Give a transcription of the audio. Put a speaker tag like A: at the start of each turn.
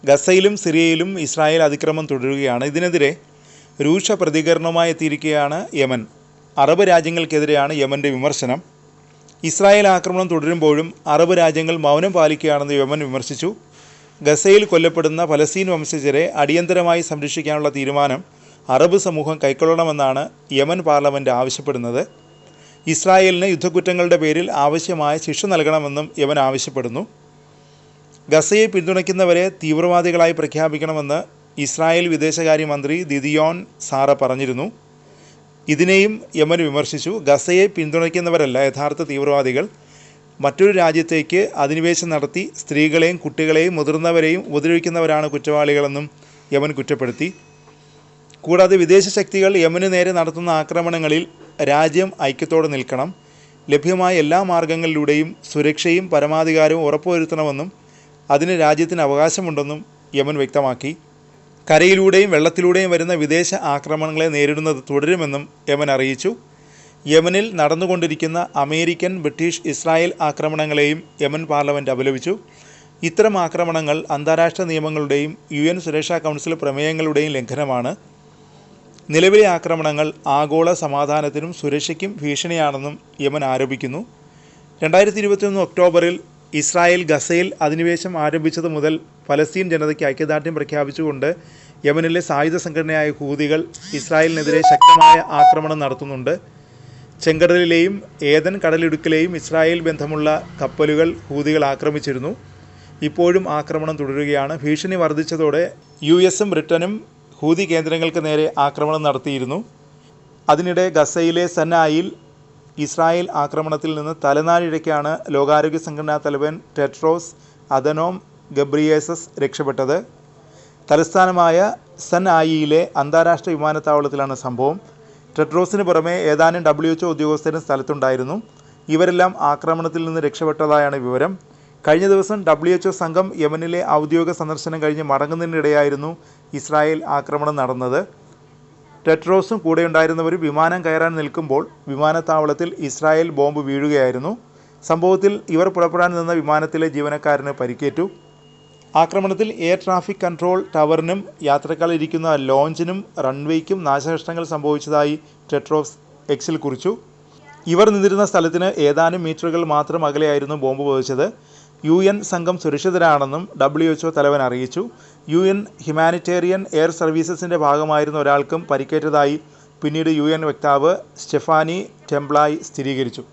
A: ഗസയിലും സിറിയയിലും Israel അതിക്രമം തുടരുകയാണ്. ഇതിനെതിരെ രൂക്ഷ പ്രതികരണവുമായി എത്തിയിരിക്കുകയാണ് യമൻ. അറബ് രാജ്യങ്ങൾക്കെതിരെയാണ് യമൻ്റെ വിമർശനം. ഇസ്രായേൽ ആക്രമണം തുടരുമ്പോഴും അറബ് രാജ്യങ്ങൾ മൗനം പാലിക്കുകയാണെന്ന് യമൻ വിമർശിച്ചു. ഗസയിൽ കൊല്ലപ്പെടുന്ന പലസ്തീൻ വംശജരെ അടിയന്തരമായി സംരക്ഷിക്കാനുള്ള തീരുമാനം അറബ് സമൂഹം കൈക്കൊള്ളണമെന്നാണ് യമൻ പാർലമെൻറ്റ് ആവശ്യപ്പെടുന്നത്. ഇസ്രായേലിന് യുദ്ധക്കുറ്റങ്ങളുടെ പേരിൽ ആവശ്യമായ ശിക്ഷ നൽകണമെന്നും യമൻ ആവശ്യപ്പെടുന്നു. ഗസയെ പിന്തുണയ്ക്കുന്നവരെ തീവ്രവാദികളായി പ്രഖ്യാപിക്കണമെന്ന് ഇസ്രായേൽ വിദേശകാര്യമന്ത്രി ദിദിയോൻ സാറ പറഞ്ഞിരുന്നു. ഇതിനെയും യമൻ വിമർശിച്ചു. ഗസയെ പിന്തുണയ്ക്കുന്നവരല്ല യഥാർത്ഥ തീവ്രവാദികൾ. മറ്റൊരു രാജ്യത്തേക്ക് അധിനിവേശം നടത്തി സ്ത്രീകളെയും കുട്ടികളെയും മുതിർന്നവരെയും ഉപദ്രവിക്കുന്നവരാണ് കുറ്റവാളികളെന്നും യമൻ കുറ്റപ്പെടുത്തി. കൂടാതെ വിദേശ ശക്തികൾ യമന് നേരെ നടത്തുന്ന ആക്രമണങ്ങളിൽ രാജ്യം ഐക്യത്തോടെ നിൽക്കണം. ലഭ്യമായ എല്ലാ മാർഗങ്ങളിലൂടെയും സുരക്ഷയും പരമാധികാരവും ഉറപ്പുവരുത്തണമെന്നും അതിന് രാജ്യത്തിന് അവകാശമുണ്ടെന്നും യമൻ വ്യക്തമാക്കി. കരയിലൂടെയും വെള്ളത്തിലൂടെയും വരുന്ന വിദേശ ആക്രമണങ്ങളെ നേരിടുന്നത് തുടരുമെന്നും യമൻ അറിയിച്ചു. യമനിൽ നടന്നുകൊണ്ടിരിക്കുന്ന അമേരിക്കൻ, ബ്രിട്ടീഷ്, ഇസ്രായേൽ ആക്രമണങ്ങളെയും യമൻ പാർലമെൻറ്റ് അപലപിച്ചു. ഇത്തരം ആക്രമണങ്ങൾ അന്താരാഷ്ട്ര നിയമങ്ങളുടെയും UN സുരക്ഷാ കൗൺസിൽ പ്രമേയങ്ങളുടെയും ലംഘനമാണ്. നിലവിലെ ആക്രമണങ്ങൾ ആഗോള സമാധാനത്തിനും സുരക്ഷയ്ക്കും ഭീഷണിയാണെന്നും യമൻ ആരോപിക്കുന്നു. 2021 ഒക്ടോബറിൽ ഇസ്രായേൽ ഗസയിൽ അധിനിവേശം ആരംഭിച്ചത് മുതൽ പലസ്തീൻ ജനതയ്ക്ക് ഐക്യദാർഢ്യം പ്രഖ്യാപിച്ചുകൊണ്ട് യമനിലെ സായുധ സംഘടനയായ ഹൂതികൾ ഇസ്രായേലിനെതിരെ ശക്തമായ ആക്രമണം നടത്തുന്നുണ്ട്. ചെങ്കടലിലെയും ഏദൻ കടലിടുക്കിലെയും ഇസ്രായേൽ ബന്ധമുള്ള കപ്പലുകൾ ഹൂതികൾ ആക്രമിച്ചിരുന്നു. ഇപ്പോഴും ആക്രമണം തുടരുകയാണ്. ഭീഷണി വർദ്ധിച്ചതോടെ US-ഉം ബ്രിട്ടനും ഹൂതി കേന്ദ്രങ്ങൾക്ക് നേരെ ആക്രമണം നടത്തിയിരുന്നു. അതിനിടെ ഗസയിലെ സന്നായിൽ ഇസ്രായേൽ ആക്രമണത്തിൽ നിന്ന് തലനാരിഴയ്ക്കാണ് ലോകാരോഗ്യ സംഘടനാ തലവൻ ടെഡ്രോസ് അദനോം ഗബ്രിയേസസ് രക്ഷപ്പെട്ടത്. തലസ്ഥാനമായ സൻആയിയിലെ അന്താരാഷ്ട്ര വിമാനത്താവളത്തിലാണ് സംഭവം. ടെഡ്രോസിന് പുറമെ ഏതാനും WHO ഉദ്യോഗസ്ഥരും സ്ഥലത്തുണ്ടായിരുന്നു. ഇവരെല്ലാം ആക്രമണത്തിൽ നിന്ന് രക്ഷപ്പെട്ടതായാണ് വിവരം. കഴിഞ്ഞ ദിവസം WHO സംഘം യമനിലെ ഔദ്യോഗിക സന്ദർശനം കഴിഞ്ഞ് മടങ്ങുന്നതിനിടെയായിരുന്നു ഇസ്രായേൽ ആക്രമണം നടന്നത്. ടെഡ്രോസും കൂടെയുണ്ടായിരുന്നവരും വിമാനം കയറാൻ നിൽക്കുമ്പോൾ വിമാനത്താവളത്തിൽ ഇസ്രായേൽ ബോംബ് വീഴുകയായിരുന്നു. സംഭവത്തിൽ ഇവർ പുറപ്പെടാൻ നിന്ന വിമാനത്തിലെ ജീവനക്കാരന് പരിക്കേറ്റു. ആക്രമണത്തിൽ എയർ ട്രാഫിക് കൺട്രോൾ ടവറിനും യാത്രക്കാർ ഇരിക്കുന്ന ലോഞ്ചിനും റൺവേയ്ക്കും നാശനഷ്ടങ്ങൾ സംഭവിച്ചതായി ടെഡ്രോസ് എക്സിൽ കുറിച്ചു. ഇവർ നിന്നിരുന്ന സ്ഥലത്തിന് ഏതാനും മീറ്ററുകൾ മാത്രം അകലെയായിരുന്നു ബോംബ് പതിച്ചത്. UN സംഘം സുരക്ഷിതരാണെന്നും WHO തലവൻ അറിയിച്ചു. UN ഹ്യൂമാനിറ്റേറിയൻ എയർ സർവീസസിൻ്റെ ഭാഗമായിരുന്ന ഒരാൾക്കും പരിക്കേറ്റതായി പിന്നീട് UN വക്താവ് സ്റ്റെഫാനി ടെംബ്ലായ് സ്ഥിരീകരിച്ചു.